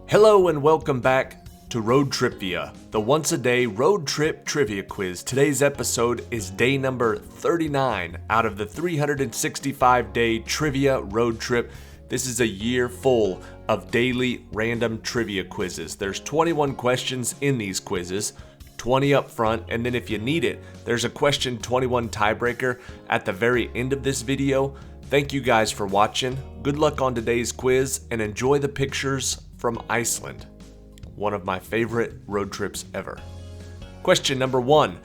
Hello and welcome back to ROADTRIpVIA, the once-a-day road trip trivia quiz. Today's episode is day number 39 out of the 365-day trivia road trip. This is a year full of daily random trivia quizzes. There's 21 questions in these quizzes, 20 up front, and then if you need it, there's a question 21 tiebreaker at the very end of this video. Thank you guys for watching. Good luck on today's quiz and enjoy the pictures from Iceland, one of my favorite road trips ever. Question number 1.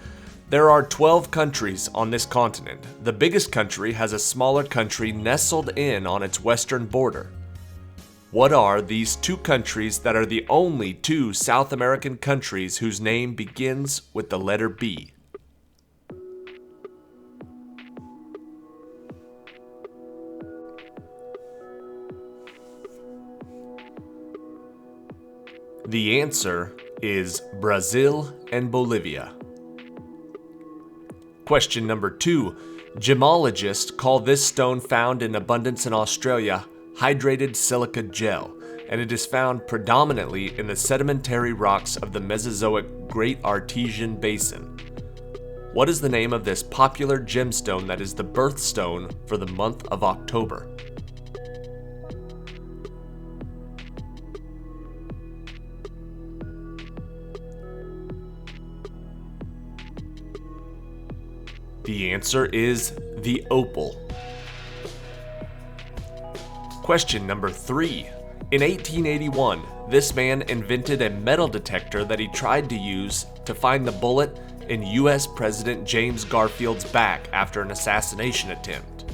There are 12 countries on this continent. The biggest country has a smaller country nestled in on its western border. What are these two countries that are the only two South American countries whose name begins with the letter B? The answer is Brazil and Bolivia. Question number 2. Gemologists call this stone found in abundance in Australia hydrated silica gel, and it is found predominantly in the sedimentary rocks of the Mesozoic Great Artesian Basin. What is the name of this popular gemstone that is the birthstone for the month of October? The answer is the opal. Question number 3. In 1881, this man invented a metal detector that he tried to use to find the bullet in U.S. President James Garfield's back after an assassination attempt.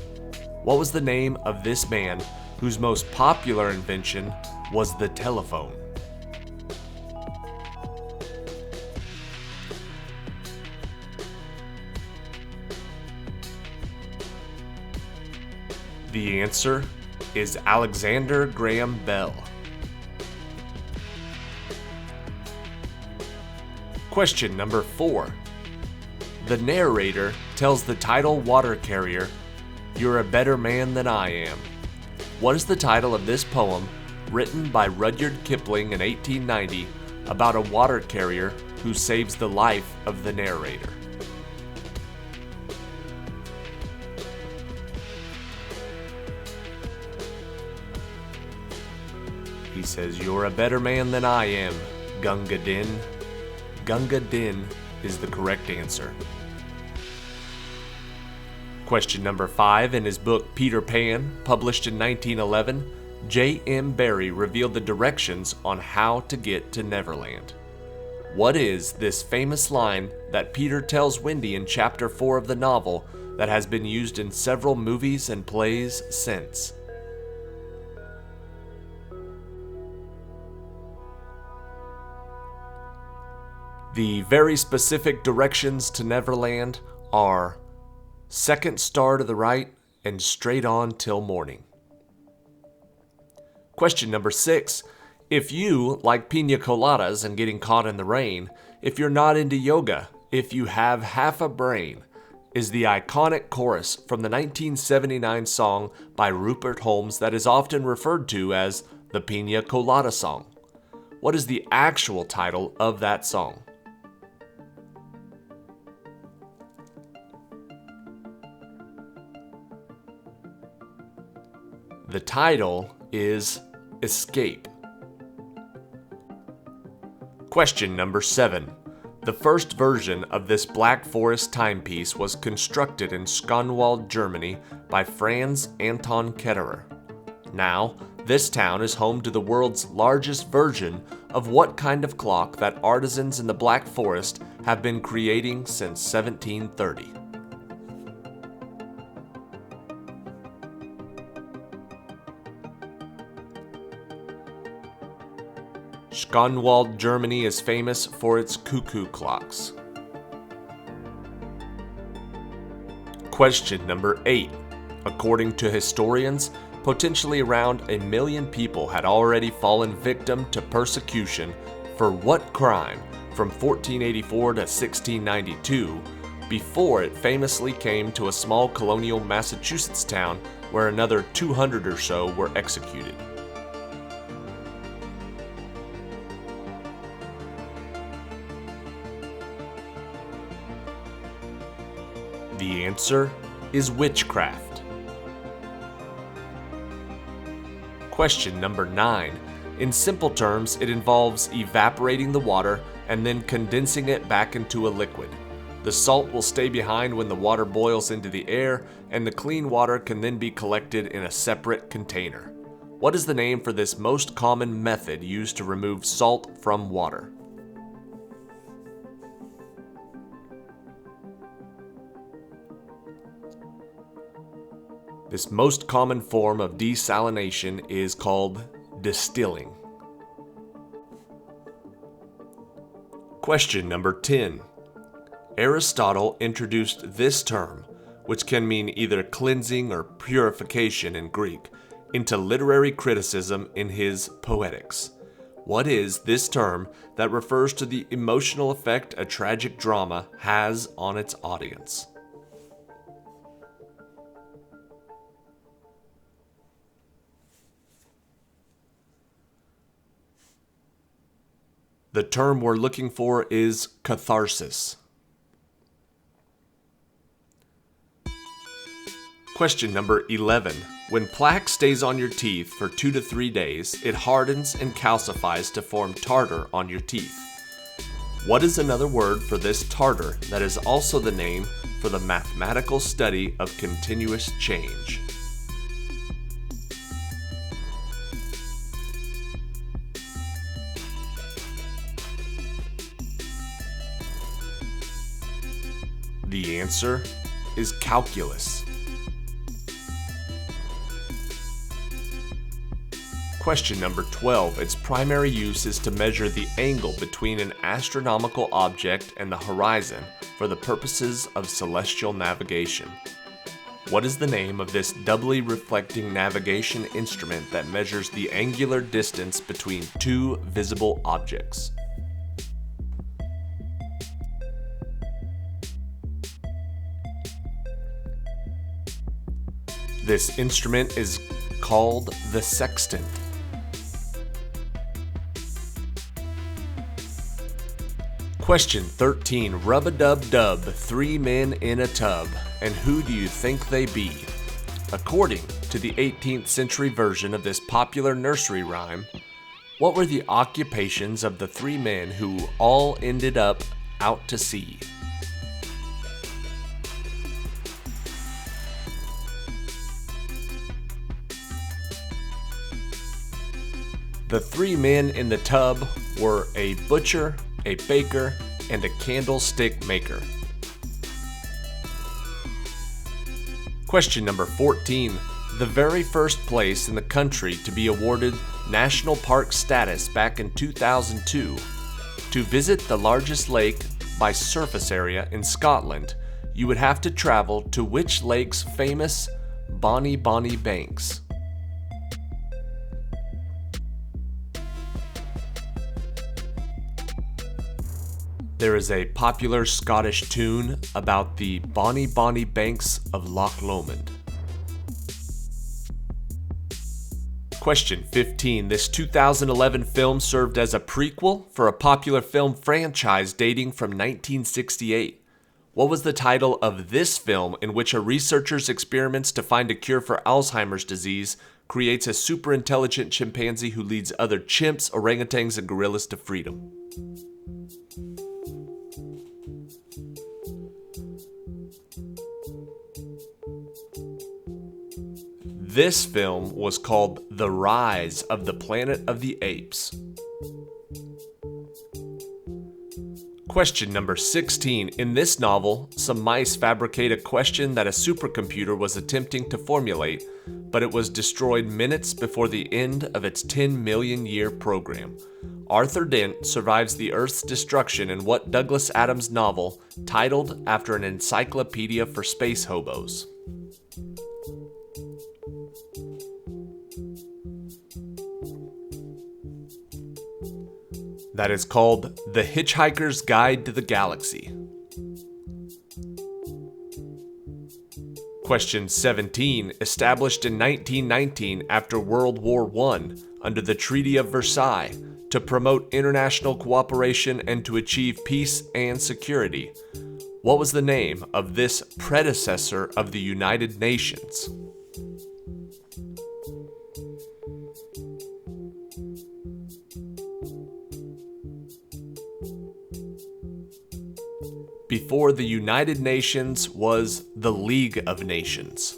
What was the name of this man whose most popular invention was the telephone? The answer is Alexander Graham Bell. Question number 4. The narrator tells the tidal water carrier, "You're a better man than I am." What is the title of this poem written by Rudyard Kipling in 1890 about a water carrier who saves the life of the narrator? He says, "You're a better man than I am, Gunga Din." Gunga Din is the correct answer. Question number 5. In his book Peter Pan, published in 1911, J.M. Barrie revealed the directions on how to get to Neverland. What is this famous line that Peter tells Wendy in chapter 4 of the novel that has been used in several movies and plays since? The very specific directions to Neverland are second star to the right and straight on till morning. Question number 6. If you like pina coladas and getting caught in the rain, if you're not into yoga, if you have half a brain, is the iconic chorus from the 1979 song by Rupert Holmes that is often referred to as the Pina Colada Song. What is the actual title of that song? The title is Escape. Question number 7. The first version of this Black Forest timepiece was constructed in Skonwald, Germany by Franz Anton Ketterer. Now, this town is home to the world's largest version of what kind of clock that artisans in the Black Forest have been creating since 1730? Skonwald, Germany is famous for its cuckoo clocks. Question number 8. According to historians, potentially around 1 million people had already fallen victim to persecution for what crime from 1484 to 1692, before it famously came to a small colonial Massachusetts town where another 200 or so were executed. The answer is witchcraft. Question number 9. In simple terms, it involves evaporating the water and then condensing it back into a liquid. The salt will stay behind when the water boils into the air, and the clean water can then be collected in a separate container. What is the name for this most common method used to remove salt from water? This most common form of desalination is called distilling. Question number 10. Aristotle introduced this term, which can mean either cleansing or purification in Greek, into literary criticism in his Poetics. What is this term that refers to the emotional effect a tragic drama has on its audience? The term we're looking for is catharsis. Question number 11. When plaque stays on your teeth for 2 to 3 days, it hardens and calcifies to form tartar on your teeth. What is another word for this tartar that is also the name for the mathematical study of continuous change? The answer is calculus. Question number 12. Its primary use is to measure the angle between an astronomical object and the horizon for the purposes of celestial navigation. What is the name of this doubly reflecting navigation instrument that measures the angular distance between two visible objects? This instrument is called the sextant. Question 13. Rub-a-dub-dub, 3 men in a tub, and who do you think they be? According to the 18th century version of this popular nursery rhyme, what were the occupations of the 3 men who all ended up out to sea? The 3 men in the tub were a butcher, a baker, and a candlestick maker. Question number 14. The very first place in the country to be awarded National Park status back in 2002. To visit the largest lake by surface area in Scotland, you would have to travel to which lake's famous Bonnie Banks? There is a popular Scottish tune about the Bonnie Banks of Loch Lomond. Question 15. This 2011 film served as a prequel for a popular film franchise dating from 1968. What was the title of this film in which a researcher's experiments to find a cure for Alzheimer's disease creates a super intelligent chimpanzee who leads other chimps, orangutans, and gorillas to freedom? This film was called The Rise of the Planet of the Apes. Question number 16. In this novel, some mice fabricate a question that a supercomputer was attempting to formulate, but it was destroyed minutes before the end of its 10 million year program. Arthur Dent survives the Earth's destruction in what Douglas Adams novel titled after an encyclopedia for space hobos? That is called The Hitchhiker's Guide to the Galaxy. Question 17. Established in 1919 after World War I under the Treaty of Versailles to promote international cooperation and to achieve peace and security. What was the name of this predecessor of the United Nations? Before the United Nations was the League of Nations.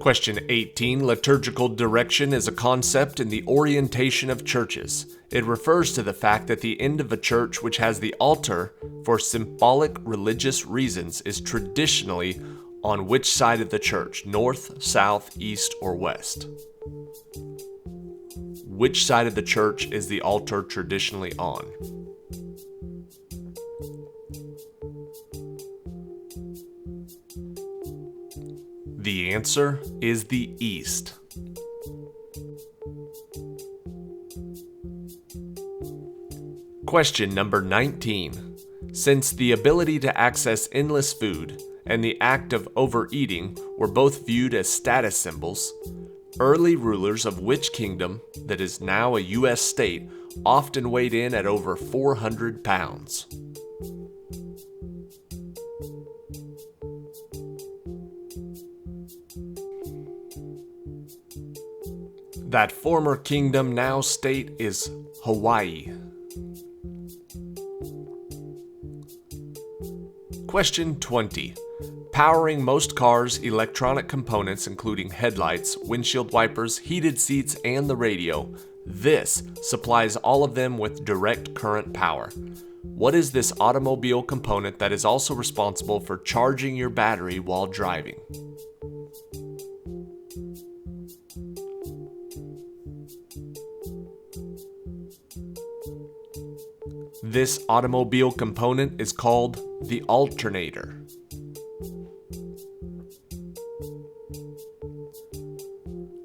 Question 18. Liturgical direction is a concept in the orientation of churches. It refers to the fact that the end of a church which has the altar for symbolic religious reasons is traditionally on which side of the church? North, south, east, or west? Which side of the church is the altar traditionally on? The answer is the east. Question number 19. Since the ability to access endless food and the act of overeating were both viewed as status symbols, early rulers of which kingdom, that is now a U.S. state, often weighed in at over 400 pounds? That former kingdom, now state, is Hawaii. Question 20. Powering most cars' electronic components including headlights, windshield wipers, heated seats, and the radio, this supplies all of them with direct current power. What is this automobile component that is also responsible for charging your battery while driving? This automobile component is called the alternator.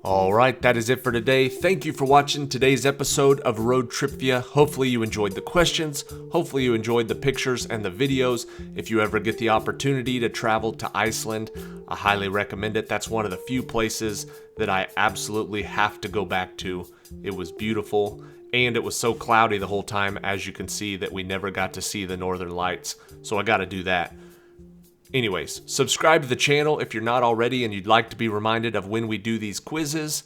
Alright, that is it for today. Thank you for watching today's episode of ROADTRIpVIA. Hopefully you enjoyed the questions. Hopefully you enjoyed the pictures and the videos. If you ever get the opportunity to travel to Iceland, I highly recommend it. That's one of the few places that I absolutely have to go back to. It was beautiful. And it was so cloudy the whole time, as you can see, that we never got to see the northern lights. So I got to do that. Anyways, subscribe to the channel if you're not already and you'd like to be reminded of when we do these quizzes.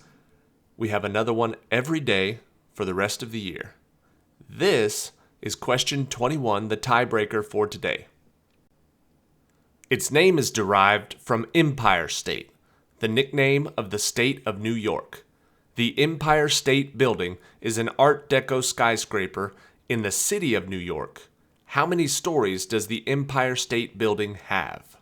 We have another one every day for the rest of the year. This is question 21, the tiebreaker for today. Its name is derived from Empire State, the nickname of the state of New York. The Empire State Building is an Art Deco skyscraper in the city of New York. How many stories does the Empire State Building have?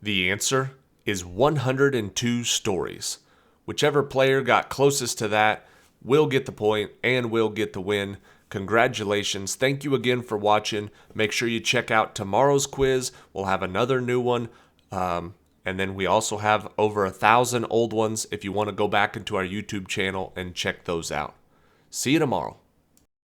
The answer is 102 stories. Whichever player got closest to that will get the point and will get the win. Congratulations. Thank you again for watching. Make sure you check out tomorrow's quiz. We'll have another new one. And then we also have over 1,000 old ones if you want to go back into our YouTube channel and check those out. See you tomorrow.